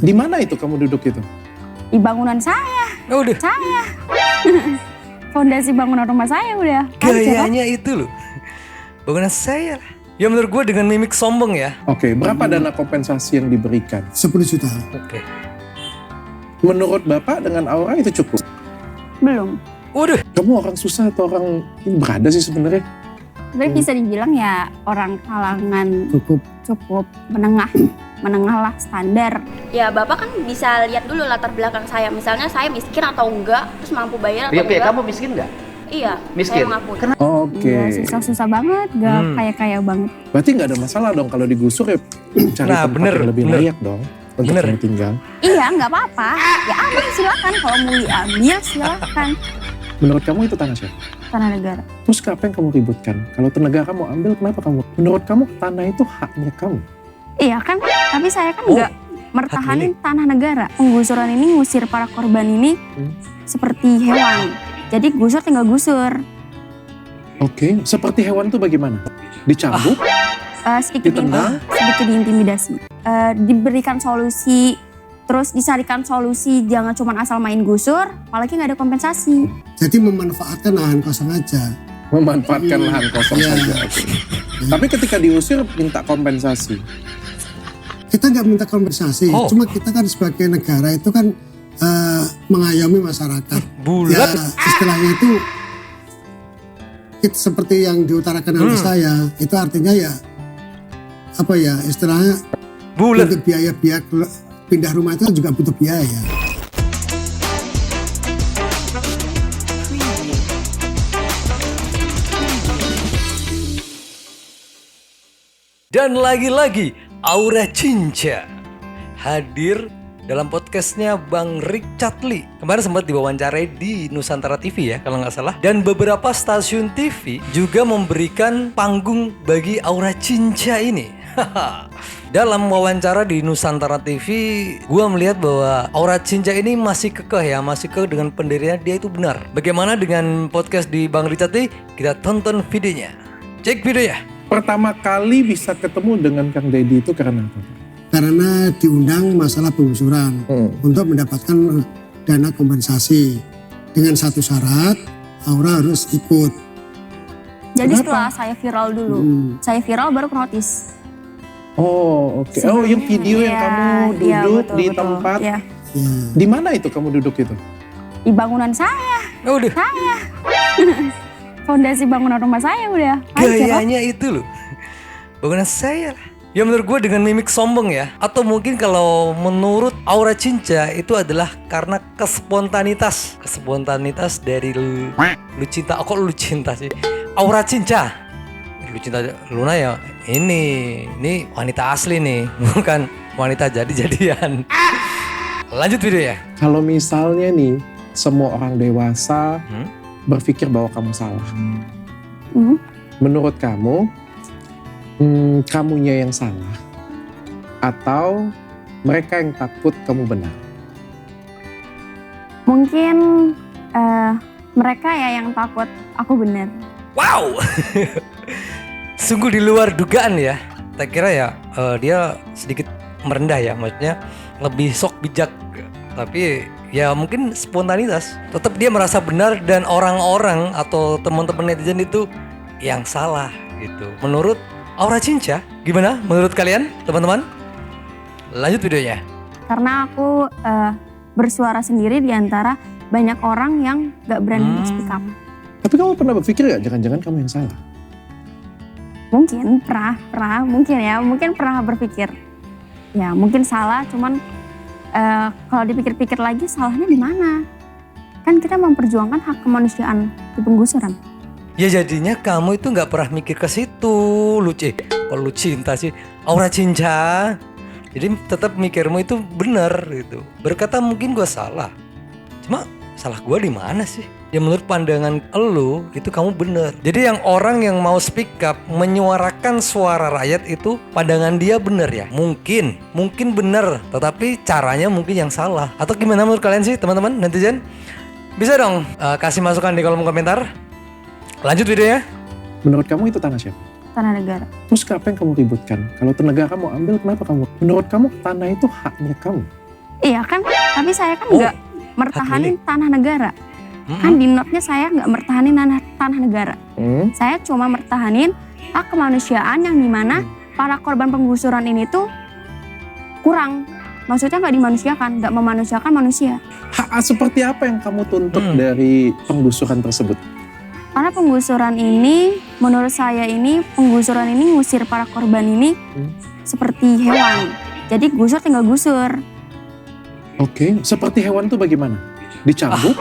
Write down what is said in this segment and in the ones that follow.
Di mana itu kamu duduk itu? Di bangunan saya. Udah. Saya. Fondasi bangunan rumah saya udah. Gayanya itu loh. Bangunan saya lah. Ya menurut gue dengan mimik sombong ya. Oke, berapa dana kompensasi yang diberikan? 10 juta. Oke. Menurut Bapak dengan aura itu cukup? Belum. Waduh. Kamu orang susah atau orang ini berada sih sebenarnya? Tapi bisa dibilang ya orang kalangan Cukup. menengah lah, standar. Ya Bapak kan bisa lihat dulu latar belakang saya. Misalnya saya miskin atau enggak, terus mampu bayar atau Oke, enggak. kamu miskin nggak? Iya, Miskin? saya mengakui. Oke. Iya, susah-susah banget, gak kaya-kaya banget. Berarti nggak ada masalah dong kalau digusur ya cari Nah, tempat bener, yang lebih bener. layak dong untuk Bener. kamu tinggal. Iya, nggak apa-apa. Ya aman, silakan. Kalau mau diambil, silakan. Menurut kamu itu tanah siapa? Tanah negara. Terus apa yang kamu ributkan? Kalau tenaga kamu ambil, kenapa kamu? Menurut kamu tanah itu haknya kamu. Iya kan, tapi saya kan Oh, nggak mertahanin tanah negara. Penggusuran ini ngusir para korban ini seperti hewan. Jadi gusur tinggal gusur. Oke, seperti hewan tuh bagaimana? Dicambuk? Sedikit Ditendang? diintimidasi. Diberikan solusi, terus dicarikan solusi, jangan cuma asal main gusur, apalagi nggak ada kompensasi. Jadi memanfaatkan lahan kosong aja. Memanfaatkan lahan kosong Iya. saja. Oke. Tapi ketika diusir minta kompensasi. Kita nggak minta kompensasi, Oh. cuma kita kan sebagai negara itu kan mengayomi masyarakat. Bulat. Ya istilahnya itu seperti yang diutarakan oleh saya, itu artinya ya apa ya istilahnya Bulat. untuk biaya pindah rumah itu juga butuh biaya. Dan lagi-lagi Aura Cinca hadir dalam podcastnya Bang Richard Lee. Kemarin sempat diwawancarai di Nusantara TV ya kalau nggak salah. Dan beberapa stasiun TV juga memberikan panggung bagi Aura Cinca ini. Dalam wawancara di Nusantara TV, gua melihat bahwa Aura Cinca ini masih kekeh ya, masih kekeh dengan pendiriannya dia itu benar. Bagaimana dengan podcast di Bang Richard Lee? Kita tonton videonya. Cek videonya. Pertama kali bisa ketemu dengan Kang Deddy itu karena apa? Karena diundang masalah penggusuran untuk mendapatkan dana kompensasi dengan satu syarat, Aura harus ikut. Jadi Kenapa? setelah saya viral dulu, saya viral baru ke notis. Oh oke. Oh yang video yang Iya, kamu iya, duduk betul, di betul. tempat. Iya. Ya. Di mana itu kamu duduk itu? Di bangunan saya. Udah. Fondasi bangunan rumah saya udah. Gayanya itu loh. Bangunan saya lah. Ya menurut gue dengan mimik sombong ya. Atau mungkin kalau menurut Aura Cinca itu adalah karena kespontanitas. Kespontanitas dari lu cinta. Oh kok lu cinta sih? Aura Cinca. Lu cinta Luna ya. Ini wanita asli nih. Bukan wanita jadi-jadian. Lanjut video ya. Kalau misalnya nih semua orang dewasa berpikir bahwa kamu salah. Menurut kamu, kamunya yang salah atau mereka yang takut kamu benar? Mungkin mereka ya yang takut aku benar. Wow. Sungguh di luar dugaan ya. Tak kira ya dia sedikit merendah ya. Maksudnya lebih sok bijak. Tapi ya mungkin spontanitas. Tetap dia merasa benar dan orang-orang atau teman-teman netizen itu yang salah gitu. Menurut Aura Cinca, gimana menurut kalian teman-teman? Lanjut videonya. Karena aku bersuara sendiri di antara banyak orang yang gak berani speak up. Tapi kamu pernah berpikir gak jangan-jangan kamu yang salah? Mungkin pernah mungkin pernah berpikir. Ya mungkin salah, cuman kalau dipikir-pikir lagi salahnya di mana? Kan kita memperjuangkan hak kemanusiaan di penggusuran. Ya jadinya kamu itu nggak pernah mikir ke situ, kalau lu cinta sih Aura Cinca. Jadi tetap mikirmu itu benar gitu. Berkata mungkin gue salah, cuma salah gue di mana sih? Ya menurut pandangan elu itu kamu benar. Jadi yang orang yang mau speak up menyuarakan suara rakyat itu pandangan dia benar ya. Mungkin benar, tetapi caranya mungkin yang salah. Atau gimana menurut kalian sih teman-teman netizen? Bisa dong kasih masukan di kolom komentar. Lanjut videonya. Menurut kamu itu tanah siapa? Tanah negara. Terus apa yang kamu ributkan? Kalau tenaga kamu ambil, kenapa kamu? Menurut kamu tanah itu haknya kamu. Iya kan, tapi saya kan Oh, nggak mertahanin tanah negara. Mm-mm. Kan di notnya saya nggak mertahanin tanah negara. Hmm? Saya cuma mertahanin hak kemanusiaan yang dimana para korban penggusuran ini tuh kurang. Maksudnya nggak dimanusiakan, nggak memanusiakan manusia. Hak seperti apa yang kamu tuntut dari penggusuran tersebut? Karena penggusuran ini, menurut saya ini, penggusuran ini ngusir para korban ini seperti hewan. Jadi gusur tinggal gusur. Oke, seperti hewan tuh bagaimana? Dicambuk?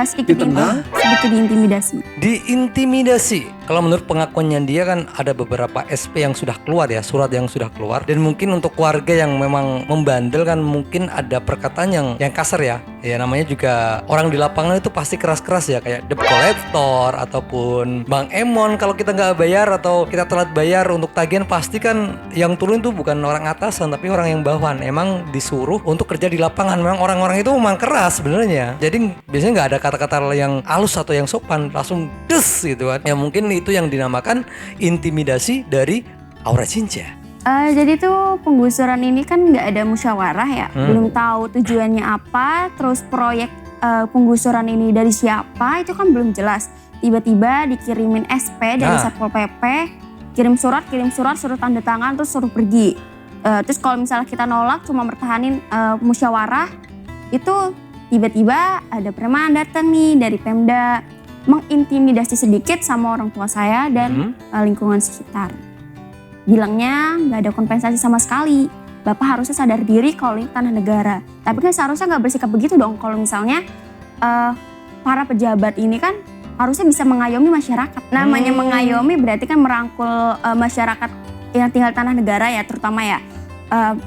Sedikit Ditendang? sedikit diintimidasi. Diintimidasi. Kalau menurut pengakuannya dia kan ada beberapa SP yang sudah keluar ya, surat yang sudah keluar. Dan mungkin untuk warga yang memang membandel kan mungkin ada perkataan yang kasar ya. Ya namanya juga orang di lapangan itu pasti keras-keras ya, kayak debt collector ataupun Bang Emon. Kalau kita nggak bayar atau kita telat bayar untuk tagihan, pasti kan yang turun itu bukan orang atasan tapi orang yang bawahan. Emang disuruh untuk kerja di lapangan. Memang orang-orang itu memang keras sebenarnya. Jadi biasanya nggak ada kata-kata yang halus atau yang sopan, langsung des gitu kan. Ya mungkin itu yang dinamakan intimidasi dari Aura Cinca. Jadi tuh penggusuran ini kan nggak ada musyawarah ya, belum tahu tujuannya apa, terus proyek penggusuran ini dari siapa itu kan belum jelas. Tiba-tiba dikirimin SP dari Satpol PP, kirim surat, suruh tanda tangan, terus suruh pergi. Terus kalau misalnya kita nolak cuma mertahanin musyawarah, itu tiba-tiba ada preman datang nih dari Pemda, mengintimidasi sedikit sama orang tua saya dan lingkungan sekitar. Bilangnya nggak ada kompensasi sama sekali. Bapak harusnya sadar diri kalau ini tanah negara. Tapi kan seharusnya nggak bersikap begitu dong. Kalau misalnya para pejabat ini kan harusnya bisa mengayomi masyarakat. Namanya mengayomi berarti kan merangkul masyarakat yang tinggal tanah negara ya, terutama ya.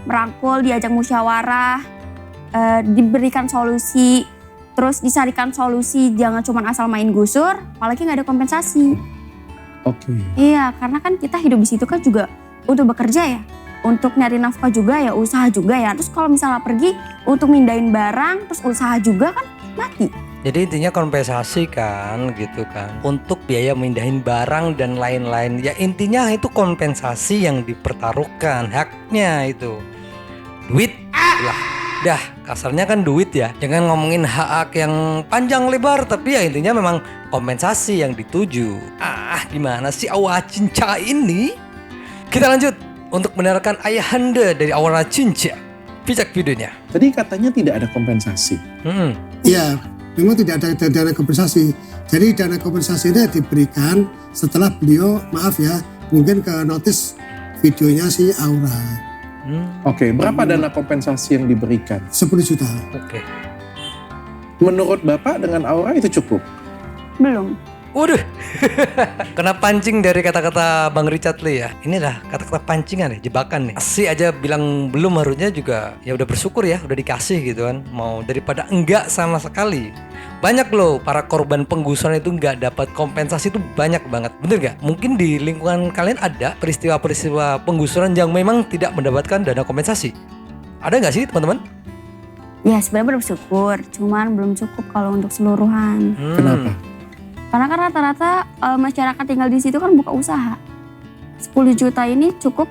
Merangkul, diajak musyawarah, diberikan solusi, terus dicarikan solusi, jangan cuma asal main gusur, apalagi nggak ada kompensasi. Oke. Iya, karena kan kita hidup di situ kan juga untuk bekerja ya, untuk nyari nafkah juga ya, usaha juga ya. Terus kalau misalnya pergi untuk mindahin barang, terus usaha juga kan mati. Jadi intinya kompensasi kan gitu kan, untuk biaya mindahin barang dan lain-lain. Ya intinya itu kompensasi yang dipertaruhkan, haknya itu. Duit lah. Dah, kasarnya kan duit ya. Jangan ngomongin hak yang panjang lebar, tapi ya intinya memang kompensasi yang dituju. Gimana sih Aura Cinca ini? Kita lanjut untuk mendengarkan ayahanda dari Aura Cinca. Pijak videonya. Tadi katanya tidak ada kompensasi. Iya, memang tidak ada dana kompensasi. Jadi dana kompensasi ini diberikan setelah beliau, maaf ya, mungkin ke notis videonya si Aura. Oke, berapa dana kompensasi yang diberikan? 10 juta. Oke. Menurut Bapak dengan Aura itu cukup? Belum. Waduh, kena pancing dari kata-kata Bang Richard Lee ya. Ini dah kata-kata pancingan nih, jebakan nih. Si aja bilang belum, harusnya juga ya udah bersyukur ya, udah dikasih gitu kan. Mau daripada enggak sama sekali. Banyak loh para korban penggusuran itu nggak dapat kompensasi itu banyak banget, bener gak? Mungkin di lingkungan kalian ada peristiwa-peristiwa penggusuran yang memang tidak mendapatkan dana kompensasi. Ada nggak sih teman-teman? Ya sebenarnya bersyukur, cuman belum cukup kalau untuk seluruhan. Kenapa? Karena kan rata-rata masyarakat tinggal di situ kan buka usaha. 10 juta ini cukup,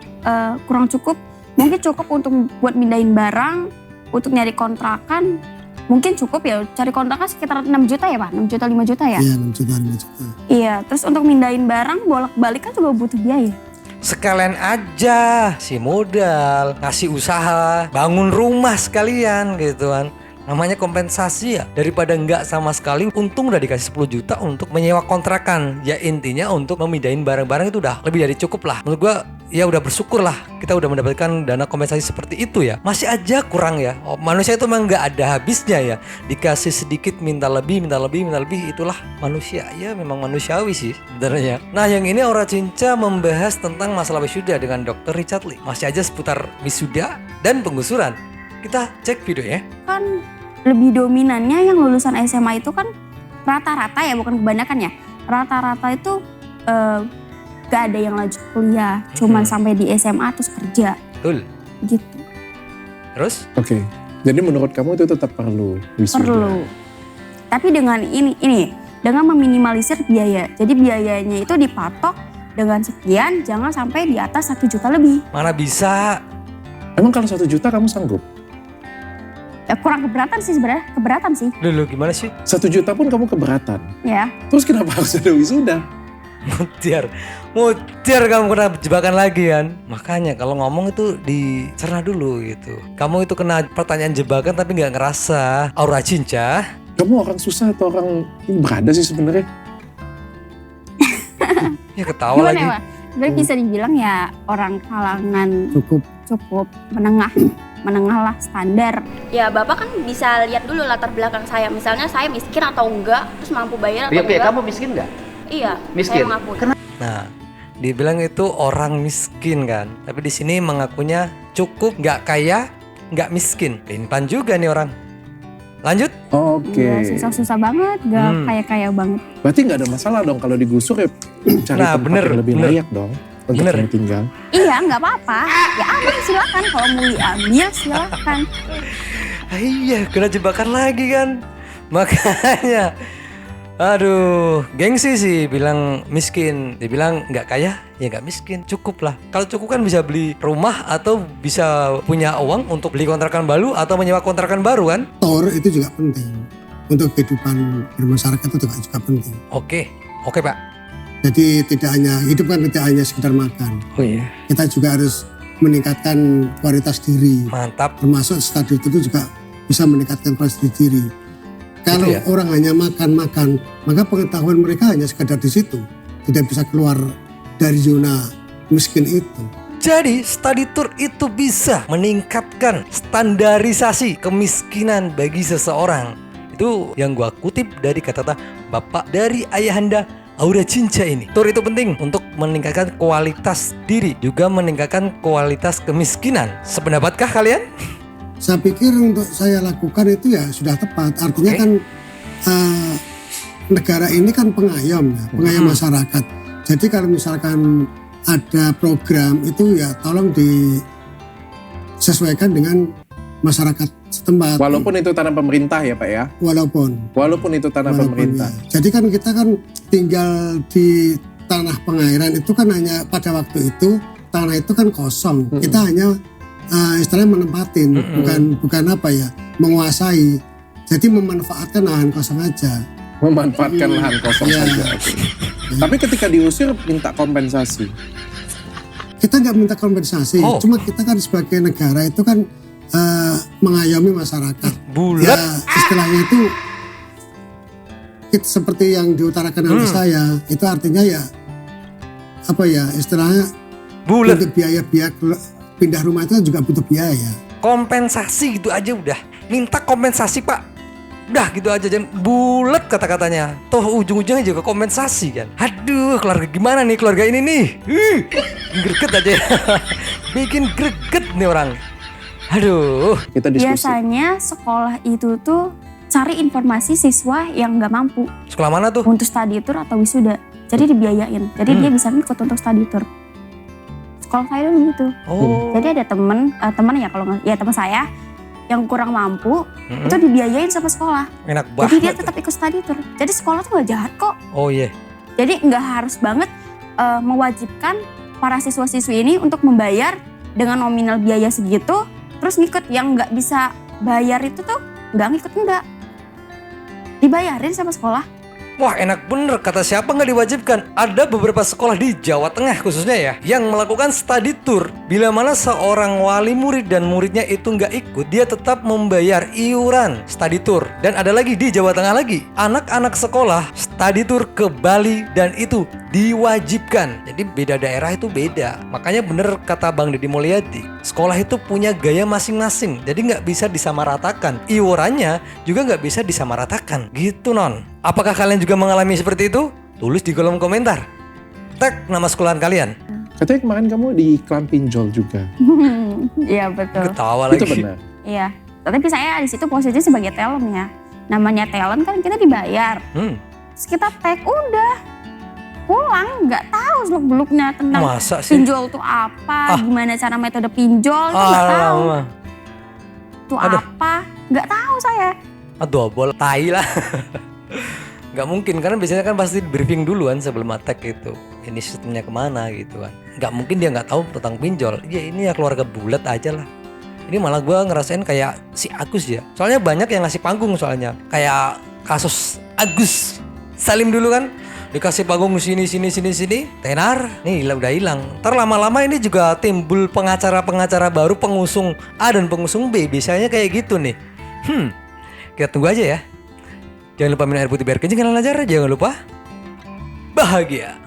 kurang cukup. Mungkin cukup untuk buat mindahin barang, untuk nyari kontrakan. Mungkin cukup ya, cari kontrakan sekitar 6 juta ya Pak? 6 juta, 5 juta ya? Iya, 6 juta, 5 juta. Iya, terus untuk mindahin barang bolak-balik kan juga butuh biaya. Sekalian aja si modal, ngasih usaha, bangun rumah sekalian gitu kan. Namanya kompensasi ya, daripada enggak sama sekali. Untung udah dikasih 10 juta untuk menyewa kontrakan. Ya intinya untuk memindahin barang-barang itu udah lebih dari cukup lah. Menurut gua ya udah bersyukur lah kita udah mendapatkan dana kompensasi seperti itu ya. Masih aja kurang ya. Manusia itu memang nggak ada habisnya ya. Dikasih sedikit minta lebih, itulah manusia. Ya memang manusiawi sih sebenarnya. Nah yang ini Aura Cinca membahas tentang masalah wisuda dengan Dr. Richard Lee. Masih aja seputar wisuda dan penggusuran. Kita cek videonya. Kan lebih dominannya yang lulusan SMA itu kan rata-rata ya, bukan kebanyakan ya. Rata-rata itu gak ada yang lanjut kuliah, cuman sampai di SMA terus kerja. Betul. Gitu. Terus? Oke. Jadi menurut kamu itu tetap perlu wisuda? Perlu. Tapi dengan ini dengan meminimalisir biaya. Jadi biayanya itu dipatok dengan sekian, jangan sampai di atas 1 juta lebih. Mana bisa? Emang kalau 1 juta kamu sanggup? kurang keberatan sih sebenarnya, keberatan sih. Lu gimana sih? 1 juta pun kamu keberatan. Ya, Terus kenapa harus ada wisuda? Mutiar kamu kena jebakan lagi kan. Makanya kalau ngomong itu dicerna dulu gitu. Kamu itu kena pertanyaan jebakan tapi nggak ngerasa aura cinta. Kamu orang susah atau orang ini berada sih sebenarnya? Ya ketawa gimana lagi. ya Pak? Sebenarnya bisa dibilang ya orang kalangan cukup menengah lah, standar. Ya Bapak kan bisa lihat dulu latar belakang saya. Misalnya saya miskin atau enggak, terus mampu bayar atau Oke, enggak. kamu miskin nggak? Iya, Miskin? saya mengaku. Nah, dibilang itu orang miskin kan. Tapi di sini mengakunya cukup, nggak kaya, nggak miskin. Pelin-pelan juga nih orang. Lanjut. Oke. Ya, susah-susah banget, gak kaya-kaya banget. Berarti nggak ada masalah dong kalau digusur ya cari Nah, tempat bener, yang lebih bener. layak dong untuk Bener. kamu tinggal. Iya, nggak apa-apa. Ya ambil silakan, kalau mau diambil silakan. Iya, kena jebakan lagi kan. Makanya, aduh, gengsi sih bilang miskin. Dibilang nggak kaya, ya nggak miskin. Cukup lah. Kalau cukup kan bisa beli rumah atau bisa punya uang untuk beli kontrakan baru atau menyewa kontrakan baru kan. Tor itu juga penting untuk kehidupan bermasyarakat, itu juga penting. Oke Pak. Jadi hidup kan tidak hanya sekedar makan. Oh iya. Kita juga harus meningkatkan kualitas diri. Mantap. Termasuk studi itu juga bisa meningkatkan kualitas diri. Kalau Gitu ya? orang hanya makan, maka pengetahuan mereka hanya sekedar di situ. Tidak bisa keluar dari zona miskin itu. Jadi study tour itu bisa meningkatkan standarisasi kemiskinan bagi seseorang. Itu yang gua kutip dari kata-kata Bapak dari Ayahanda Aura Cinca ini. Tour itu penting untuk meningkatkan kualitas diri, juga meningkatkan kualitas kemiskinan. Sependapatkah kalian? Saya pikir untuk saya lakukan itu ya sudah tepat. Artinya Oke. kan negara ini kan pengayom ya, pengayom masyarakat. Jadi kalau misalkan ada program itu ya tolong disesuaikan dengan masyarakat setempat. Walaupun itu tanah pemerintah ya Pak ya. Walaupun itu tanah pemerintah. Ya. Jadi kan kita kan tinggal di tanah pengairan itu kan hanya pada waktu itu tanah itu kan kosong. Kita hanya istilahnya menempatin, bukan apa ya, menguasai. Jadi memanfaatkan lahan kosong aja. Memanfaatkan lahan kosong Iya. saja. Oke. Tapi ketika diusir minta kompensasi. Kita nggak minta kompensasi, Oh. cuma kita kan sebagai negara itu kan mengayomi masyarakat. Bulat. Ya istilahnya itu seperti yang diutarakan oleh saya, itu artinya ya apa ya istilahnya Bulat. untuk biaya pindah rumah itu juga butuh biaya. Kompensasi gitu aja udah. Minta kompensasi Pak. Udah gitu aja, jangan bulat kata-katanya. Toh ujung-ujungnya juga kompensasi kan. Aduh, keluarga gimana nih keluarga ini nih? Greget aja. Bikin greget nih orang. Aduh. Kita diskusi. Biasanya sekolah itu tuh cari informasi siswa yang nggak mampu Sekolah mana tuh? untuk study tour atau wisuda. Jadi dibiayain. Jadi dia bisa ikut untuk study tour. Sekolah saya dulu gitu. Oh. Jadi ada teman ya kalau nggak, ya teman saya yang kurang mampu itu dibiayain sama sekolah. Enak Jadi dia banget. tetap ikut study tour. Jadi sekolah tuh nggak jahat kok. Oh iya. Jadi nggak harus banget mewajibkan para siswa-siswi ini untuk membayar dengan nominal biaya segitu, terus ngikut yang nggak bisa bayar itu tuh nggak ngikut, enggak. Dibayarin sama sekolah. Wah enak bener, kata siapa nggak diwajibkan. Ada beberapa sekolah di Jawa Tengah khususnya ya yang melakukan study tour. Bila mana seorang wali murid dan muridnya itu nggak ikut, dia tetap membayar iuran study tour. Dan ada lagi di Jawa Tengah lagi, anak-anak sekolah study tour ke Bali dan itu diwajibkan. Jadi beda daerah itu beda. Makanya bener kata Bang Deddy Mulyadi, sekolah itu punya gaya masing-masing. Jadi nggak bisa disamaratakan. Iurannya juga nggak bisa disamaratakan. Gitu non. Apakah kalian juga mengalami seperti itu? Tulis di kolom komentar. Tag nama sekolahan kalian. Katanya kemarin kamu di iklan pinjol juga. Iya betul. Ketawa Itu lagi. benar. Iya. Tapi saya di situ posisinya sebagai talent ya. Namanya talent kan kita dibayar. Terus kita tag udah pulang nggak tahu seluk beluknya tentang Masa sih? pinjol tuh apa, gimana cara metode pinjol itu nggak tahu. Alamak. Tuh Aduh. apa? Nggak tahu saya. Aduh, bol tai lah. Nggak mungkin, karena biasanya kan pasti briefing duluan sebelum attack itu. Ini sistemnya kemana gitu kan. Nggak mungkin dia nggak tahu tentang pinjol. Ya ini ya keluarga bulat aja lah. Ini malah gue ngerasain kayak si Agus ya. Soalnya banyak yang ngasih panggung soalnya. Kayak kasus Agus Salim dulu kan. Dikasih panggung sini, tenar, nih udah hilang. Ntar lama-lama ini juga timbul pengacara-pengacara baru, pengusung A dan pengusung B. Biasanya kayak gitu nih. Kita tunggu aja ya. Jangan lupa minum air putih biar kencing, jangan lupa bahagia.